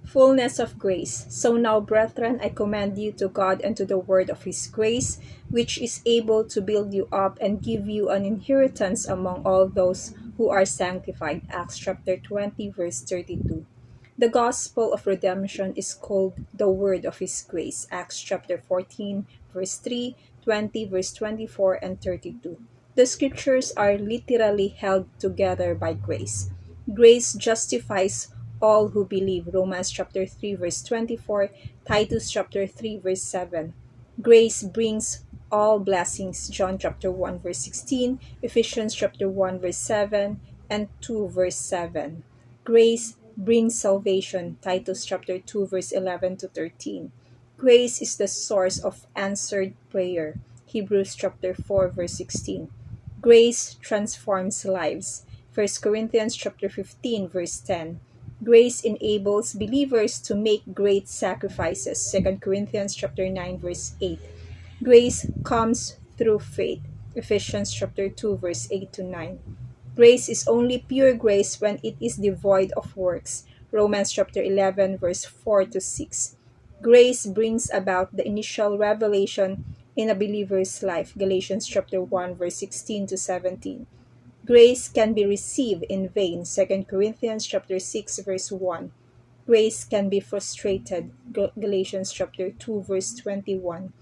Fulness of grace. So now, brethren, I commend you to God and to the word of his grace, which is able to build you up and give you an inheritance among all those who are sanctified. Acts chapter 20, verse 32. The gospel of redemption is called the word of his grace. Acts chapter 14, verse 3, 20, verse 24, and 32. The scriptures are literally held together by grace. Grace justifies all who believe. Romans chapter 3, verse 24, Titus chapter 3, verse 7. Grace brings all blessings. John chapter 1, verse 16, Ephesians chapter 1, verse 7, and 2, verse 7. Grace brings salvation. Titus chapter 2, verse 11 to 13. Grace is the source of answered prayer. Hebrews chapter 4, verse 16. Grace transforms lives. 1 Corinthians chapter 15, verse 10. Grace enables believers to make great sacrifices. 2 Corinthians chapter 9, verse 8. Grace comes through faith. Ephesians chapter 2, verse 8 to 9. Grace is only pure grace when it is devoid of works. Romans chapter 11, verse 4 to 6. Grace brings about the initial revelation in a believer's life. Galatians chapter 1, verse 16 to 17. Grace can be received in vain. 2 Corinthians chapter 6, verse 1. Grace can be frustrated. Galatians chapter 2, verse 21.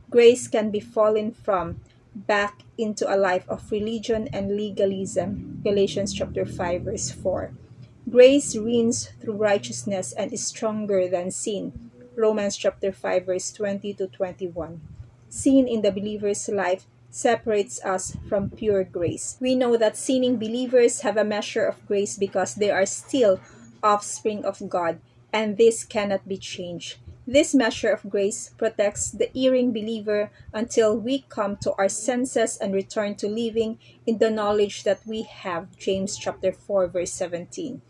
Grace can be fallen from back into a life of religion and legalism. Galatians chapter 5, verse 4. Grace reigns through righteousness and is stronger than sin. Romans chapter 5, verse 20 to 21. Sin in the believer's life separates us from pure grace. We know that sinning believers have a measure of grace because they are still offspring of God, and this cannot be changed. This measure of grace protects the erring believer until we come to our senses and return to living in the knowledge that we have. James chapter 4, verse 17.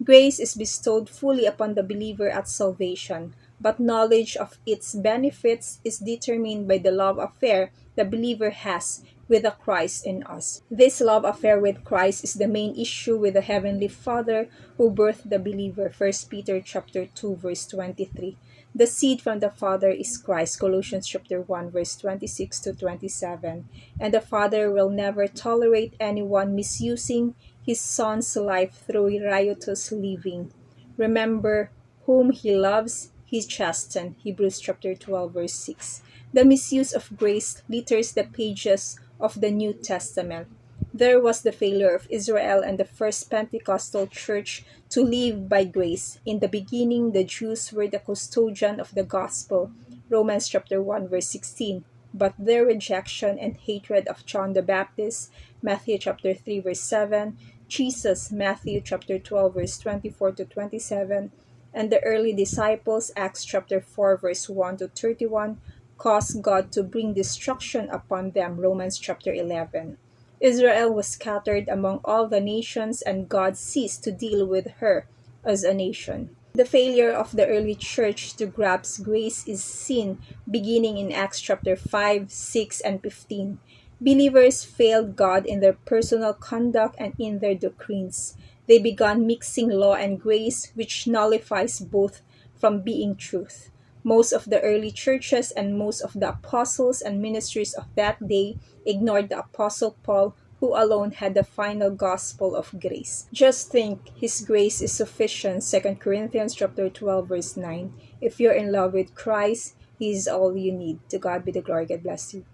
Grace is bestowed fully upon the believer at salvation, but knowledge of its benefits is determined by the love affair the believer has with the Christ in us. This love affair with Christ is the main issue with the Heavenly Father who birthed the believer. 1 Peter chapter 2, verse 23. The seed from the Father is Christ. Colossians chapter 1, verse 26 to 27. And the Father will never tolerate anyone misusing his Son's life through riotous living. Remember, whom he loves, he chastens. Hebrews chapter 12, verse 6. The misuse of grace litters the pages of the New Testament. There was the failure of Israel and the first Pentecostal church to live by grace. In the beginning, the Jews were the custodian of the gospel. Romans chapter 1, verse 16. But their rejection and hatred of John the Baptist, Matthew chapter 3, verse 7, Jesus, Matthew chapter 12, verse 24 to 27, and the early disciples, Acts chapter 4, verse 1 to 31, caused God to bring destruction upon them, Romans chapter 11. Israel was scattered among all the nations, and God ceased to deal with her as a nation. The failure of the early church to grasp grace is seen beginning in Acts chapter 5, 6, and 15. Believers failed God in their personal conduct and in their doctrines. They began mixing law and grace, which nullifies both from being truth. Most of the early churches and most of the apostles and ministries of that day ignored the Apostle Paul, who alone had the final gospel of grace. Just think, his grace is sufficient. 2 Corinthians chapter 12, verse 9. If you're in love with Christ, he is all you need. To God be the glory. God bless you.